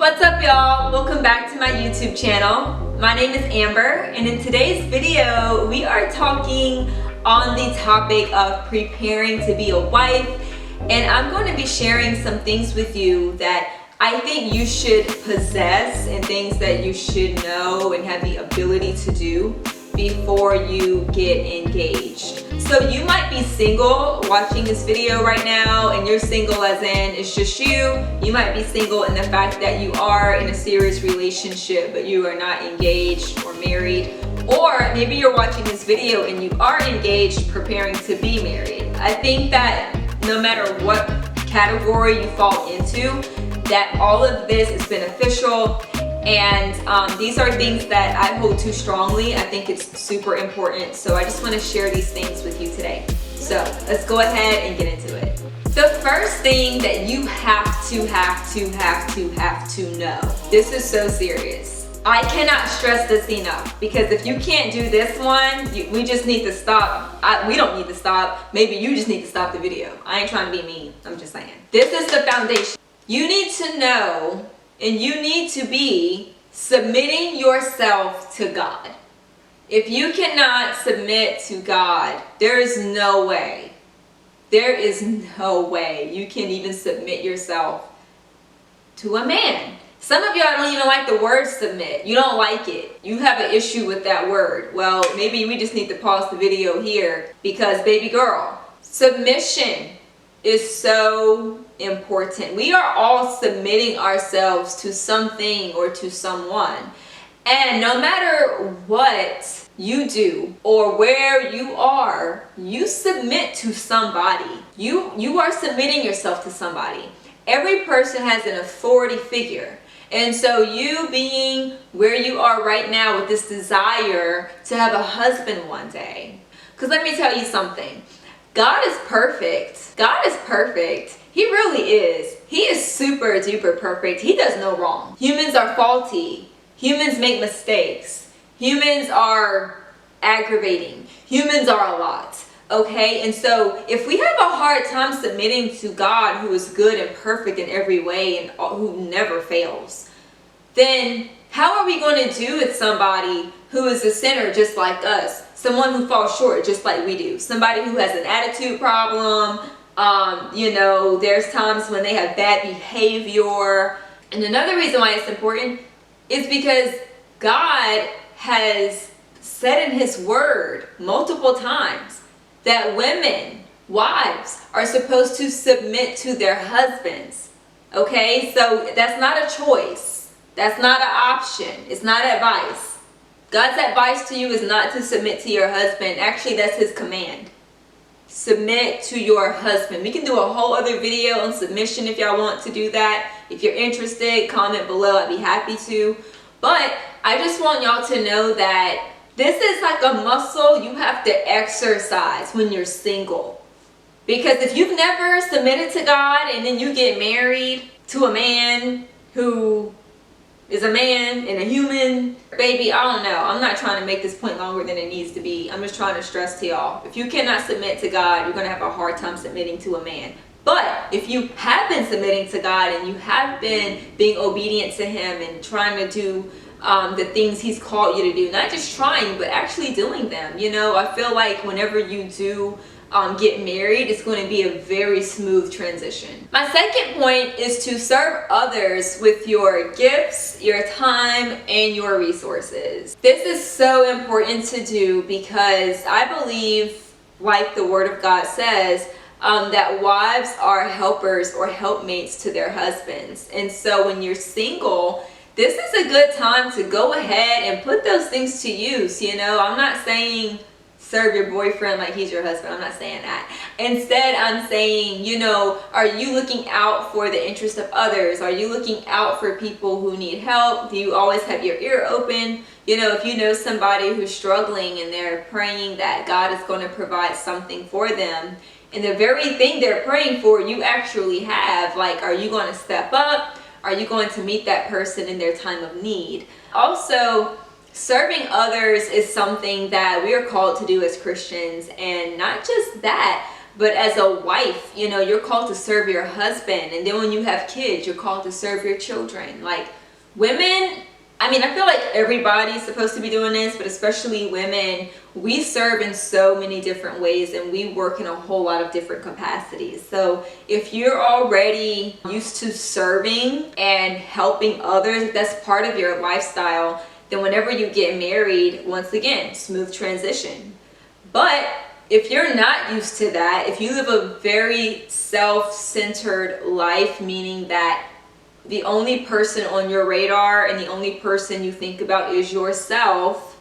What's up, y'all? Welcome back to my YouTube channel. My name is Amber, and in today's video we are talking on the topic of preparing to be a wife, and I'm going to be sharing some things with you that I think you should possess and things that you should know and have the ability to do before you get engaged. So you might be single watching this video right now, and you're single as in it's just you. You might be single in the fact that you are in a serious relationship but you are not engaged or married. Or maybe you're watching this video and you are engaged, preparing to be married. I think that no matter what category you fall into, that all of this is beneficial. And these are things that I hold to strongly. I think it's super important. So I just want to share these things with you today. So let's go ahead and get into it. The first thing that you have to know. This is so serious. I cannot stress this enough, because if you can't do this one, we just need to stop. We don't need to stop. Maybe you just need to stop the video. I ain't trying to be mean. I'm just saying. This is the foundation. You need to know, and you need to be submitting yourself to God. If you cannot submit to God, there is no way you can even submit yourself to a man. Some of y'all don't even like the word submit. You don't like it. You have an issue with that word. Well, maybe we just need to pause the video here, because baby girl, submission is so important. We are all submitting ourselves to something or to someone. And no matter what you do or where you are, you submit to somebody. You are submitting yourself to somebody. Every person has an authority figure. And so you being where you are right now with this desire to have a husband one day. Because let me tell you something. God is perfect. God is perfect. He really is. He is super duper perfect. He does no wrong. Humans are faulty. Humans make mistakes. Humans are aggravating. Humans are a lot. Okay? And so if we have a hard time submitting to God, who is good and perfect in every way and who never fails, then how are we going to do with somebody who is a sinner just like us? Someone who falls short just like we do. Somebody who has an attitude problem. There's times when they have bad behavior. And another reason why it's important is because God has said in His Word multiple times that women, wives, are supposed to submit to their husbands. Okay? So that's not a choice. That's not an option. It's not advice. God's advice to you is not to submit to your husband. Actually, that's His command. Submit to your husband. We can do a whole other video on submission if y'all want to do that. If you're interested, comment below. I'd be happy to. But I just want y'all to know that this is like a muscle you have to exercise when you're single. Because if you've never submitted to God and then you get married to a man who is a man and a human, baby, I don't know. I'm not trying to make this point longer than it needs to be. I'm just trying to stress to y'all. If you cannot submit to God, you're going to have a hard time submitting to a man. But if you have been submitting to God and you have been being obedient to Him and trying to do the things He's called you to do, not just trying, but actually doing them. I feel like whenever you do get married, it's going to be a very smooth transition. My second point is to serve others with your gifts, your time, and your resources. This is so important to do because I believe, like the Word of God says, that wives are helpers or helpmates to their husbands. And so when you're single, this is a good time to go ahead and put those things to use. I'm not saying serve your boyfriend like he's your husband. I'm not saying that. Instead, I'm saying, are you looking out for the interest of others? Are you looking out for people who need help? Do you always have your ear open? If you know somebody who's struggling and they're praying that God is going to provide something for them, and the very thing they're praying for, you actually have, are you going to step up? Are you going to meet that person in their time of need? Also, serving others is something that we are called to do as Christians, and not just that, But as a wife, you know, you're called to serve your husband. And then when you have kids, you're called to serve your children. Like, women, I mean, I feel like everybody's supposed to be doing this, but especially women, we serve in so many different ways and we work in a whole lot of different capacities. So if you're already used to serving and helping others, if that's part of your lifestyle, then whenever you get married, once again, smooth transition. But if you're not used to that, if you live a very self-centered life, meaning that the only person on your radar and the only person you think about is yourself,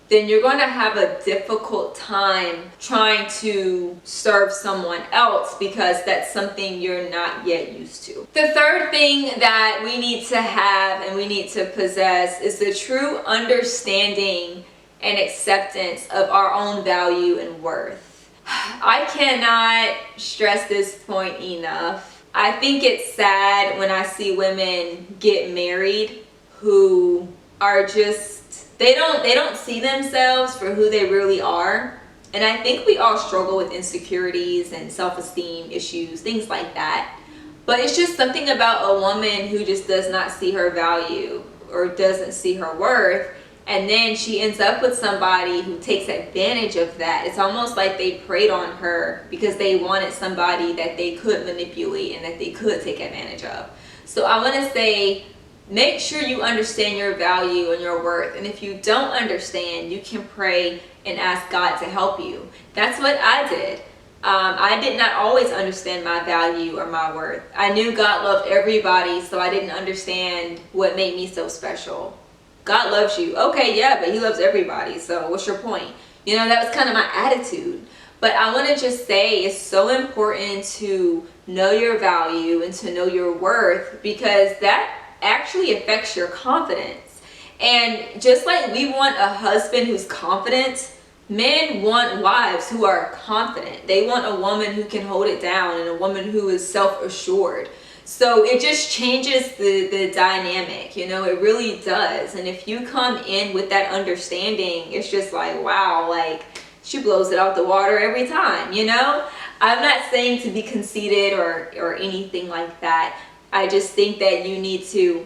then you're going to have a difficult time trying to serve someone else because that's something you're not yet used to. The third thing that we need to have and we need to possess is the true understanding and acceptance of our own value and worth. I cannot stress this point enough. I think it's sad when I see women get married who are just, they don't see themselves for who they really are. And I think we all struggle with insecurities and self-esteem issues, things like that. But it's just something about a woman who just does not see her value or doesn't see her worth. And then she ends up with somebody who takes advantage of that. It's almost like they preyed on her because they wanted somebody that they could manipulate and that they could take advantage of. So I want to say, make sure you understand your value and your worth. And if you don't understand, you can pray and ask God to help you. That's what I did. I did not always understand my value or my worth. I knew God loved everybody, so I didn't understand what made me so special. God loves you. Okay, yeah, but he loves everybody. So what's your point? You know, that was kind of my attitude. But I want to just say it's so important to know your value and to know your worth because that actually affects your confidence. And just like we want a husband who's confident, men want wives who are confident. They want a woman who can hold it down and a woman who is self-assured. So it just changes the dynamic, you know, it really does. And if you come in with that understanding, it's just like, wow, like she blows it out the water every time, you know. I'm not saying to be conceited or anything like that. I just think that you need to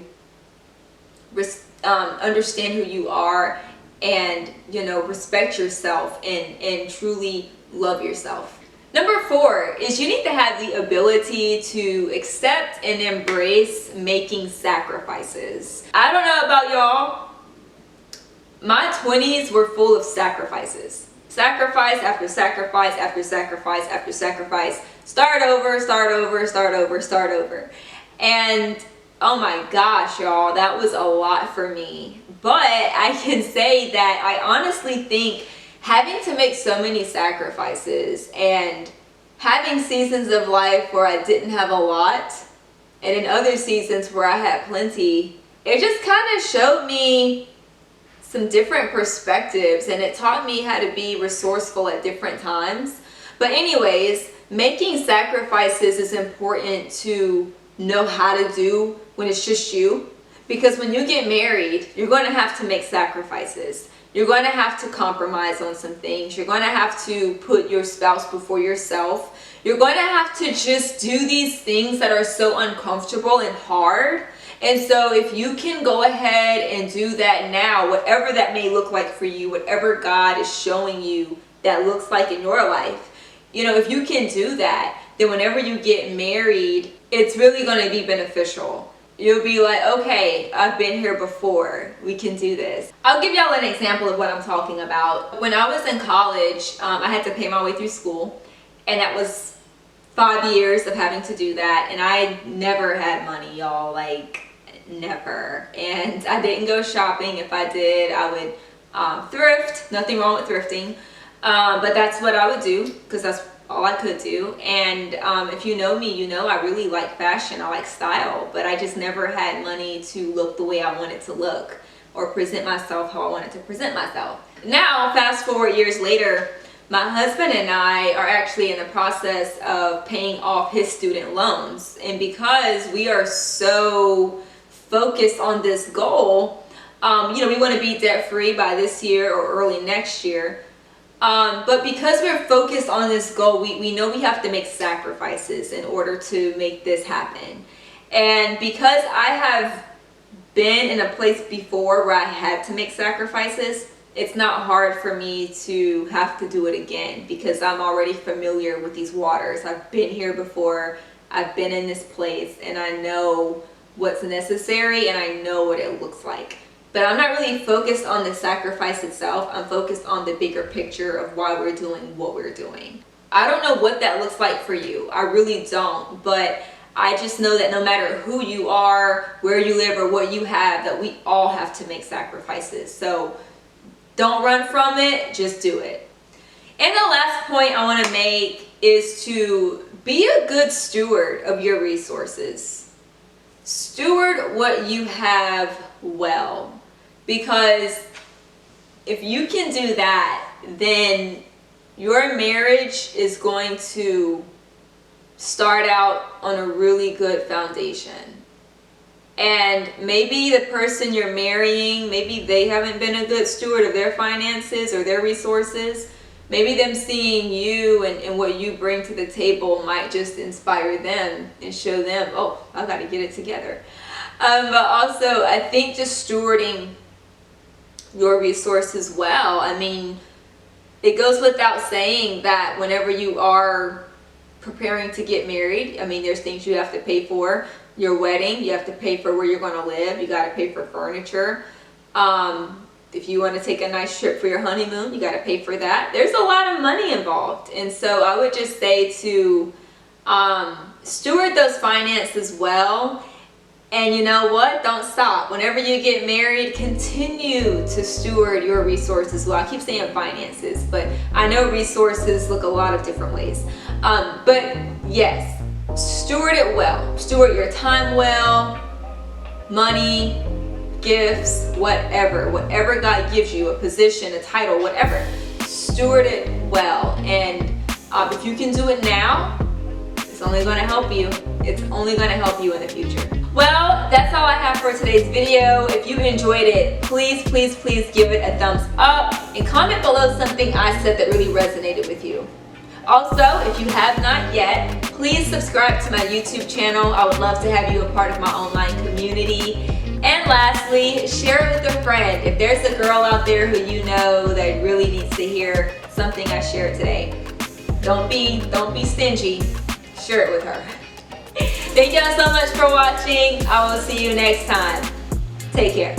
understand who you are and, you know, respect yourself and truly love yourself. Number 4 is you need to have the ability to accept and embrace making sacrifices. I don't know about y'all. My 20s were full of sacrifices. Sacrifice after sacrifice after sacrifice after sacrifice. Start over, start over, start over, start over. And oh my gosh, y'all, that was a lot for me. But I can say that I honestly think having to make so many sacrifices and having seasons of life where I didn't have a lot and in other seasons where I had plenty, it just kind of showed me some different perspectives and it taught me how to be resourceful at different times. But anyways, making sacrifices is important to know how to do when it's just you, because when you get married, you're going to have to make sacrifices. You're going to have to compromise on some things. You're going to have to put your spouse before yourself. You're going to have to just do these things that are so uncomfortable and hard. And so if you can go ahead and do that now, whatever that may look like for you, whatever God is showing you that looks like in your life, you know, if you can do that, then whenever you get married, it's really going to be beneficial. You'll be like, okay, I've been here before. We can do this. I'll give y'all an example of what I'm talking about. When I was in college, I had to pay my way through school, and that was 5 years of having to do that. And I never had money, y'all, like never. And I didn't go shopping. If I did, I would thrift. Nothing wrong with thrifting. But that's what I would do because that's all I could do. And if you know me, you know I really like fashion, I like style, but I just never had money to look the way I wanted to look or present myself how I wanted to present myself. Now, fast forward years later, my husband and I are actually in the process of paying off his student loans. And because we are so focused on this goal, you know, we want to be debt free by this year or early next year. But because we're focused on this goal, we know we have to make sacrifices in order to make this happen. And because I have been in a place before where I had to make sacrifices, it's not hard for me to have to do it again because I'm already familiar with these waters. I've been here before, I've been in this place, and I know what's necessary and I know what it looks like. But I'm not really focused on the sacrifice itself. I'm focused on the bigger picture of why we're doing what we're doing. I don't know what that looks like for you. I really don't. But I just know that no matter who you are, where you live, or what you have, that we all have to make sacrifices. So don't run from it, just do it. And the last point I want to make is to be a good steward of your resources. Steward what you have well. Because if you can do that, then your marriage is going to start out on a really good foundation. And maybe the person you're marrying, maybe they haven't been a good steward of their finances or their resources. Maybe them seeing you and what you bring to the table might just inspire them and show them, oh, I got to get it together. But also, I think just stewarding your resources well. I mean, it goes without saying that whenever you are preparing to get married, I mean, there's things you have to pay for. Your wedding, you have to pay for where you're going to live. You got to pay for furniture. If you want to take a nice trip for your honeymoon, you got to pay for that. There's a lot of money involved. And so I would just say to steward those finances well. And you know what? Don't stop. Whenever you get married, continue to steward your resources well. I keep saying finances, but I know resources look a lot of different ways. But yes, steward it well. Steward your time well, money, gifts, whatever God gives you, a position, a title, whatever. Steward it well. And if you can do it now, it's only going to help you. It's only going to help you in the future. Well, that's all I have for today's video. If you enjoyed it, please give it a thumbs up and comment below something I said that really resonated with you. Also, if you have not yet, please subscribe to my YouTube channel. I would love to have you a part of my online community. And lastly, share it with a friend. If there's a girl out there who you know that really needs to hear something I shared today, don't be stingy. Share it with her. Thank y'all so much for watching. I will see you next time. Take care.